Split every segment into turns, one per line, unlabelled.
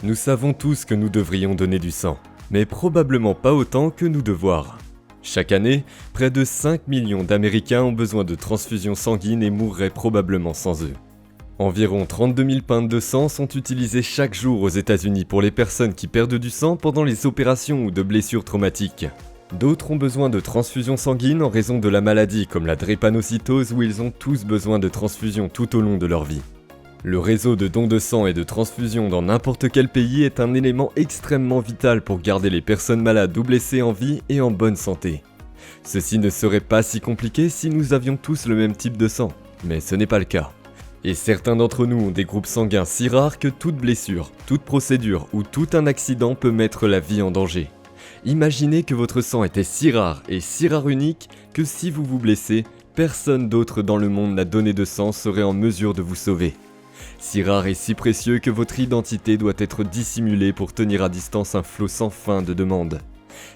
Nous savons tous que nous devrions donner du sang, mais probablement pas autant que nous devoir. Chaque année, près de 5 millions d'Américains ont besoin de transfusions sanguines et mourraient probablement sans eux. Environ 32 000 pintes de sang sont utilisées chaque jour aux États-Unis pour les personnes qui perdent du sang pendant les opérations ou de blessures traumatiques. D'autres ont besoin de transfusions sanguines en raison de la maladie comme la drépanocytose où ils ont tous besoin de transfusions tout au long de leur vie. Le réseau de dons de sang et de transfusion dans n'importe quel pays est un élément extrêmement vital pour garder les personnes malades ou blessées en vie et en bonne santé. Ceci ne serait pas si compliqué si nous avions tous le même type de sang, mais ce n'est pas le cas. Et certains d'entre nous ont des groupes sanguins si rares que toute blessure, toute procédure ou tout un accident peut mettre la vie en danger. Imaginez que votre sang était si rare et si rare unique que si vous vous blessez, personne d'autre dans le monde n'a donné de sang serait en mesure de vous sauver. Si rare et si précieux que votre identité doit être dissimulée pour tenir à distance un flot sans fin de demandes.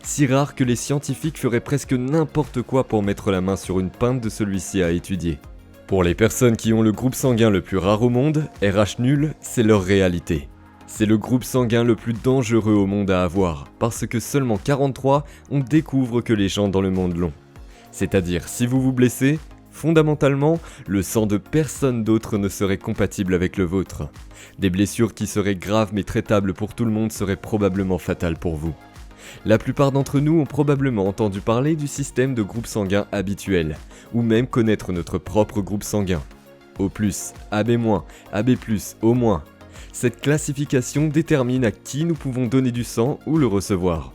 Si rare que les scientifiques feraient presque n'importe quoi pour mettre la main sur une pinte de celui-ci à étudier. Pour les personnes qui ont le groupe sanguin le plus rare au monde, RH nul, c'est leur réalité. C'est le groupe sanguin le plus dangereux au monde à avoir, parce que seulement 43, on découvre que les gens dans le monde l'ont. C'est-à-dire, si vous vous blessez, fondamentalement, le sang de personne d'autre ne serait compatible avec le vôtre. Des blessures qui seraient graves mais traitables pour tout le monde seraient probablement fatales pour vous. La plupart d'entre nous ont probablement entendu parler du système de groupe sanguin habituel, ou même connaître notre propre groupe sanguin. O+, AB-, AB+, O-. Cette classification détermine à qui nous pouvons donner du sang ou le recevoir.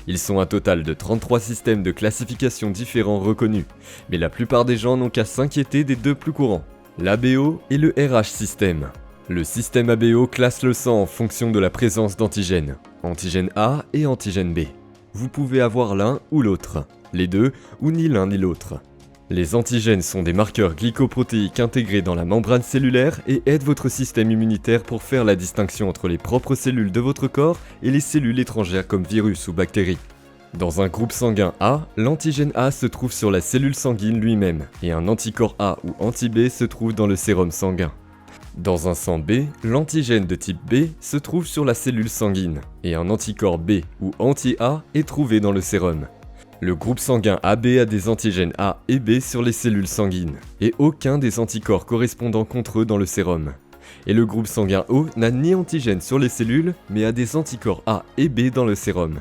Ils sont un total de 33 systèmes de classification différents reconnus, mais la plupart des gens n'ont qu'à s'inquiéter des deux plus courants, l'ABO et le RH système. Le système ABO classe le sang en fonction de la présence d'antigènes, antigène A et antigène B. Vous pouvez avoir l'un ou l'autre, les deux ou ni l'un ni l'autre. Les antigènes sont des marqueurs glycoprotéiques intégrés dans la membrane cellulaire et aident votre système immunitaire pour faire la distinction entre les propres cellules de votre corps et les cellules étrangères comme virus ou bactéries. Dans un groupe sanguin A, l'antigène A se trouve sur la cellule sanguine lui-même et un anticorps A ou anti-B se trouve dans le sérum sanguin. Dans un sang B, l'antigène de type B se trouve sur la cellule sanguine et un anticorps B ou anti-A est trouvé dans le sérum. Le groupe sanguin AB a des antigènes A et B sur les cellules sanguines, et aucun des anticorps correspondant contre eux dans le sérum. Et le groupe sanguin O n'a ni antigènes sur les cellules, mais a des anticorps A et B dans le sérum.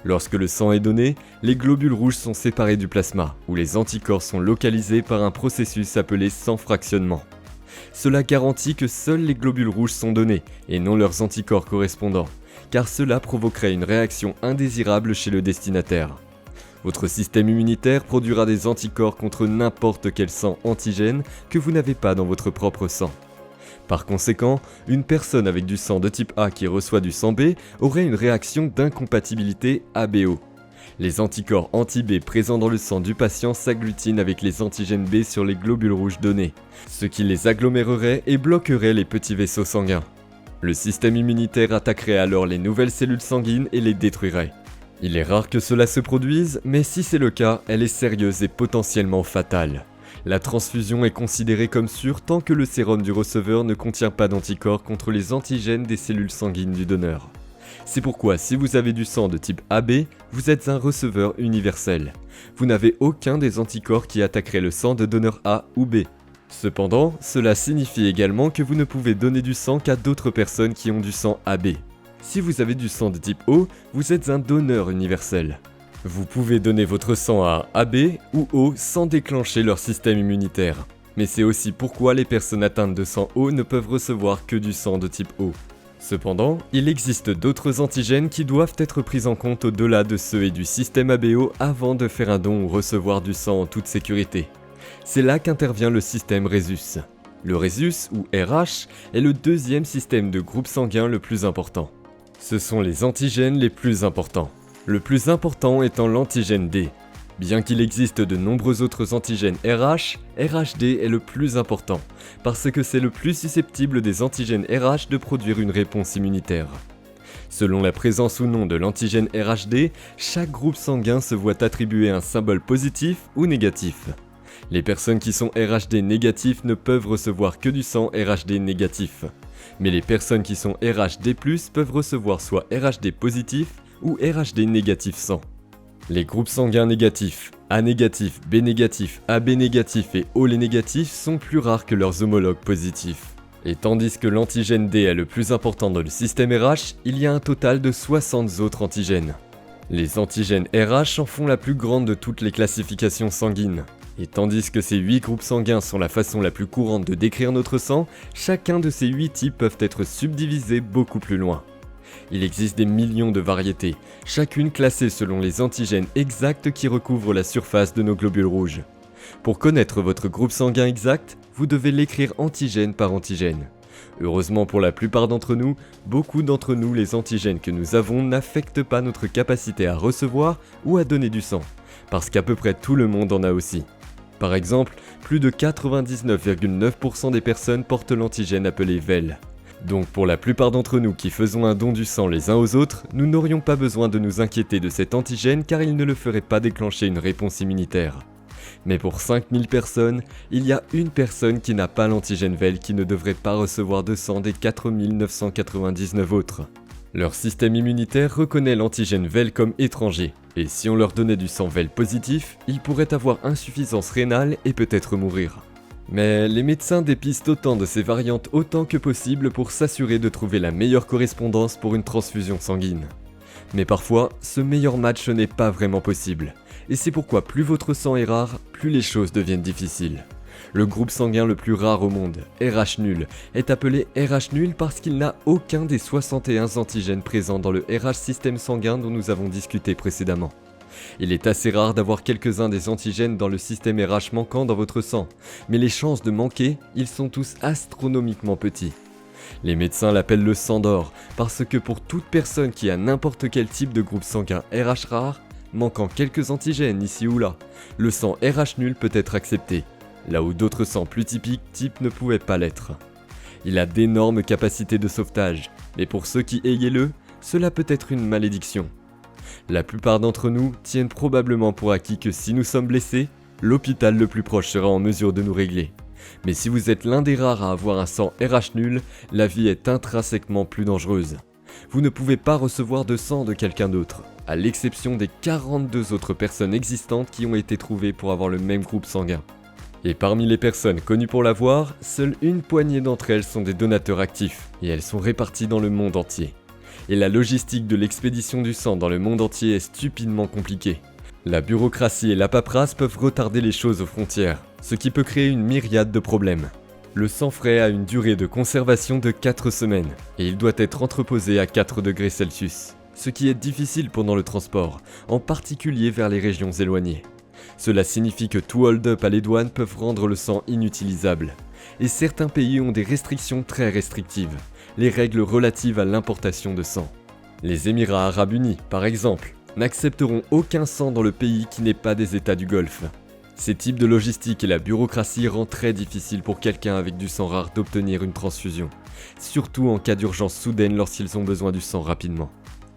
Lorsque le sang est donné, les globules rouges sont séparés du plasma, où les anticorps sont localisés par un processus appelé sang fractionnement. Cela garantit que seuls les globules rouges sont donnés, et non leurs anticorps correspondants, car cela provoquerait une réaction indésirable chez le destinataire. Votre système immunitaire produira des anticorps contre n'importe quel sang antigène que vous n'avez pas dans votre propre sang. Par conséquent, une personne avec du sang de type A qui reçoit du sang B aurait une réaction d'incompatibilité ABO. Les anticorps anti-B présents dans le sang du patient s'agglutinent avec les antigènes B sur les globules rouges donnés, ce qui les agglomérerait et bloquerait les petits vaisseaux sanguins. Le système immunitaire attaquerait alors les nouvelles cellules sanguines et les détruirait. Il est rare que cela se produise, mais si c'est le cas, elle est sérieuse et potentiellement fatale. La transfusion est considérée comme sûre tant que le sérum du receveur ne contient pas d'anticorps contre les antigènes des cellules sanguines du donneur. C'est pourquoi si vous avez du sang de type AB, vous êtes un receveur universel. Vous n'avez aucun des anticorps qui attaqueraient le sang de donneur A ou B. Cependant, cela signifie également que vous ne pouvez donner du sang qu'à d'autres personnes qui ont du sang AB. Si vous avez du sang de type O, vous êtes un donneur universel. Vous pouvez donner votre sang à AB ou O sans déclencher leur système immunitaire. Mais c'est aussi pourquoi les personnes atteintes de sang O ne peuvent recevoir que du sang de type O. Cependant, il existe d'autres antigènes qui doivent être pris en compte au-delà de ceux et du système ABO avant de faire un don ou recevoir du sang en toute sécurité. C'est là qu'intervient le système Rhesus. Le Rhesus, ou RH, est le deuxième système de groupe sanguin le plus important. Ce sont les antigènes les plus importants. Le plus important étant l'antigène D. Bien qu'il existe de nombreux autres antigènes RH, RHD est le plus important, parce que c'est le plus susceptible des antigènes RH de produire une réponse immunitaire. Selon la présence ou non de l'antigène RHD, chaque groupe sanguin se voit attribuer un symbole positif ou négatif. Les personnes qui sont RHD négatifs ne peuvent recevoir que du sang RHD négatif. Mais les personnes qui sont RHD+, peuvent recevoir soit RHD positif ou RHD négatif sang. Les groupes sanguins négatifs, A négatif, B négatif, AB négatif et O négatif sont plus rares que leurs homologues positifs. Et tandis que l'antigène D est le plus important dans le système RH, il y a un total de 60 autres antigènes. Les antigènes RH en font la plus grande de toutes les classifications sanguines. Et tandis que ces 8 groupes sanguins sont la façon la plus courante de décrire notre sang, chacun de ces 8 types peuvent être subdivisés beaucoup plus loin. Il existe des millions de variétés, chacune classée selon les antigènes exacts qui recouvrent la surface de nos globules rouges. Pour connaître votre groupe sanguin exact, vous devez l'écrire antigène par antigène. Heureusement pour la plupart d'entre nous, beaucoup d'entre nous, les antigènes que nous avons n'affectent pas notre capacité à recevoir ou à donner du sang, parce qu'à peu près tout le monde en a aussi. Par exemple, plus de 99,9% des personnes portent l'antigène appelé VEL. Donc pour la plupart d'entre nous qui faisons un don du sang les uns aux autres, nous n'aurions pas besoin de nous inquiéter de cet antigène car il ne le ferait pas déclencher une réponse immunitaire. Mais pour 5000 personnes, il y a une personne qui n'a pas l'antigène VEL qui ne devrait pas recevoir de sang des 4999 autres. Leur système immunitaire reconnaît l'antigène VEL comme étranger, et si on leur donnait du sang VEL positif, ils pourraient avoir insuffisance rénale et peut-être mourir. Mais les médecins dépistent autant de ces variantes autant que possible pour s'assurer de trouver la meilleure correspondance pour une transfusion sanguine. Mais parfois, ce meilleur match n'est pas vraiment possible. Et c'est pourquoi plus votre sang est rare, plus les choses deviennent difficiles. Le groupe sanguin le plus rare au monde, RH nul, est appelé RH nul parce qu'il n'a aucun des 61 antigènes présents dans le RH système sanguin dont nous avons discuté précédemment. Il est assez rare d'avoir quelques-uns des antigènes dans le système RH manquant dans votre sang, mais les chances de manquer, ils sont tous astronomiquement petits. Les médecins l'appellent le sang d'or, parce que pour toute personne qui a n'importe quel type de groupe sanguin RH rare, manquant quelques antigènes ici ou là, le sang RH nul peut être accepté, là où d'autres sangs plus typiques ne pouvaient pas l'être. Il a d'énormes capacités de sauvetage, mais pour ceux qui ayez-le, cela peut être une malédiction. La plupart d'entre nous tiennent probablement pour acquis que si nous sommes blessés, l'hôpital le plus proche sera en mesure de nous régler. Mais si vous êtes l'un des rares à avoir un sang RH nul, la vie est intrinsèquement plus dangereuse. Vous ne pouvez pas recevoir de sang de quelqu'un d'autre, à l'exception des 42 autres personnes existantes qui ont été trouvées pour avoir le même groupe sanguin. Et parmi les personnes connues pour l'avoir, seule une poignée d'entre elles sont des donateurs actifs, et elles sont réparties dans le monde entier. Et la logistique de l'expédition du sang dans le monde entier est stupidement compliquée. La bureaucratie et la paperasse peuvent retarder les choses aux frontières, ce qui peut créer une myriade de problèmes. Le sang frais a une durée de conservation de 4 semaines, et il doit être entreposé à 4 degrés Celsius, ce qui est difficile pendant le transport, en particulier vers les régions éloignées. Cela signifie que tout hold-up à les douanes peuvent rendre le sang inutilisable, et certains pays ont des restrictions très restrictives, les règles relatives à l'importation de sang. Les Émirats Arabes Unis, par exemple, n'accepteront aucun sang dans le pays qui n'est pas des États du Golfe. Ces types de logistique et la bureaucratie rend très difficile pour quelqu'un avec du sang rare d'obtenir une transfusion, surtout en cas d'urgence soudaine lorsqu'ils ont besoin du sang rapidement.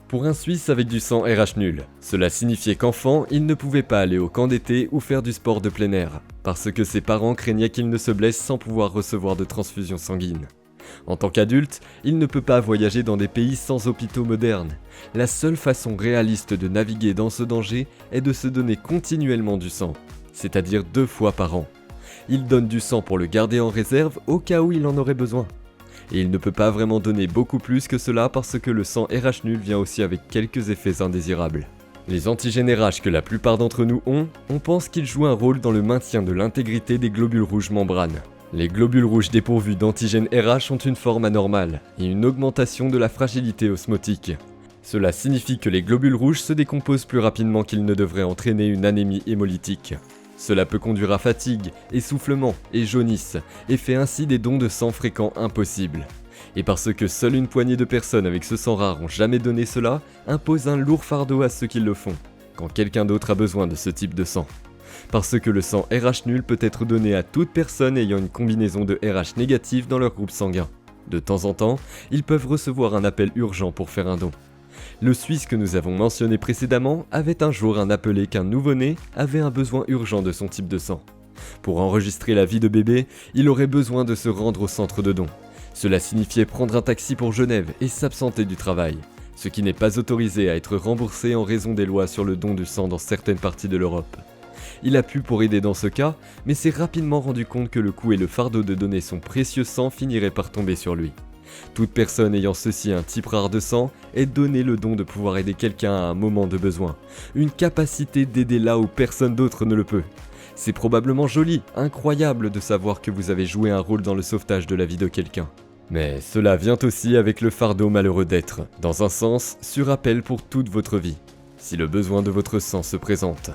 Pour un Suisse avec du sang RH nul, cela signifiait qu'enfant, il ne pouvait pas aller au camp d'été ou faire du sport de plein air, parce que ses parents craignaient qu'il ne se blesse sans pouvoir recevoir de transfusion sanguine. En tant qu'adulte, il ne peut pas voyager dans des pays sans hôpitaux modernes. La seule façon réaliste de naviguer dans ce danger est de se donner continuellement du sang, c'est-à-dire 2 fois par an. Il donne du sang pour le garder en réserve au cas où il en aurait besoin. Et il ne peut pas vraiment donner beaucoup plus que cela parce que le sang RH nul vient aussi avec quelques effets indésirables. Les antigènes RH que la plupart d'entre nous ont, on pense qu'ils jouent un rôle dans le maintien de l'intégrité des globules rouges membranes. Les globules rouges dépourvus d'antigènes RH ont une forme anormale et une augmentation de la fragilité osmotique. Cela signifie que les globules rouges se décomposent plus rapidement qu'ils ne devraient entraîner une anémie hémolytique. Cela peut conduire à fatigue, essoufflement et jaunisse, et fait ainsi des dons de sang fréquents impossibles. Et parce que seule une poignée de personnes avec ce sang rare ont jamais donné cela, impose un lourd fardeau à ceux qui le font, quand quelqu'un d'autre a besoin de ce type de sang. Parce que le sang RH nul peut être donné à toute personne ayant une combinaison de RH négatif dans leur groupe sanguin. De temps en temps, ils peuvent recevoir un appel urgent pour faire un don. Le Suisse que nous avons mentionné précédemment avait un jour un appelé qu'un nouveau-né avait un besoin urgent de son type de sang. Pour enregistrer la vie de bébé, il aurait besoin de se rendre au centre de don. Cela signifiait prendre un taxi pour Genève et s'absenter du travail, ce qui n'est pas autorisé à être remboursé en raison des lois sur le don du sang dans certaines parties de l'Europe. Il a pu pour aider dans ce cas, mais s'est rapidement rendu compte que le coût et le fardeau de donner son précieux sang finiraient par tomber sur lui. Toute personne ayant ceci un type rare de sang est donné le don de pouvoir aider quelqu'un à un moment de besoin, une capacité d'aider là où personne d'autre ne le peut. C'est probablement joli, incroyable de savoir que vous avez joué un rôle dans le sauvetage de la vie de quelqu'un. Mais cela vient aussi avec le fardeau malheureux d'être, dans un sens, sur appel pour toute votre vie, si le besoin de votre sang se présente.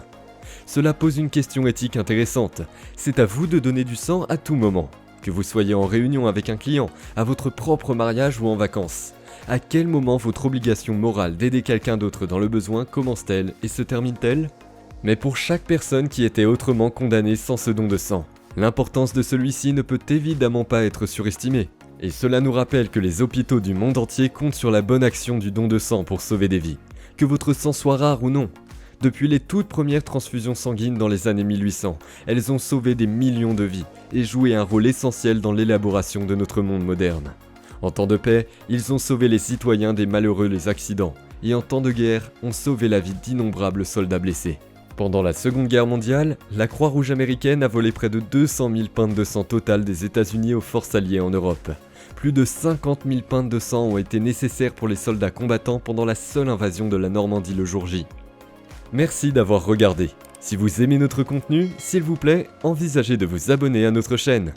Cela pose une question éthique intéressante. C'est à vous de donner du sang à tout moment. Que vous soyez en réunion avec un client, à votre propre mariage ou en vacances. À quel moment votre obligation morale d'aider quelqu'un d'autre dans le besoin commence-t-elle et se termine-t-elle ? Mais pour chaque personne qui était autrement condamnée sans ce don de sang, l'importance de celui-ci ne peut évidemment pas être surestimée. Et cela nous rappelle que les hôpitaux du monde entier comptent sur la bonne action du don de sang pour sauver des vies. Que votre sang soit rare ou non. Depuis les toutes premières transfusions sanguines dans les années 1800, elles ont sauvé des millions de vies et joué un rôle essentiel dans l'élaboration de notre monde moderne. En temps de paix, ils ont sauvé les citoyens des malheureux accidents, et en temps de guerre, ont sauvé la vie d'innombrables soldats blessés. Pendant la Seconde Guerre mondiale, la Croix-Rouge américaine a volé près de 200 000 pintes de sang total des États-Unis aux forces alliées en Europe. Plus de 50 000 pintes de sang ont été nécessaires pour les soldats combattants pendant la seule invasion de la Normandie le jour J. Merci d'avoir regardé. Si vous aimez notre contenu, s'il vous plaît, envisagez de vous abonner à notre chaîne.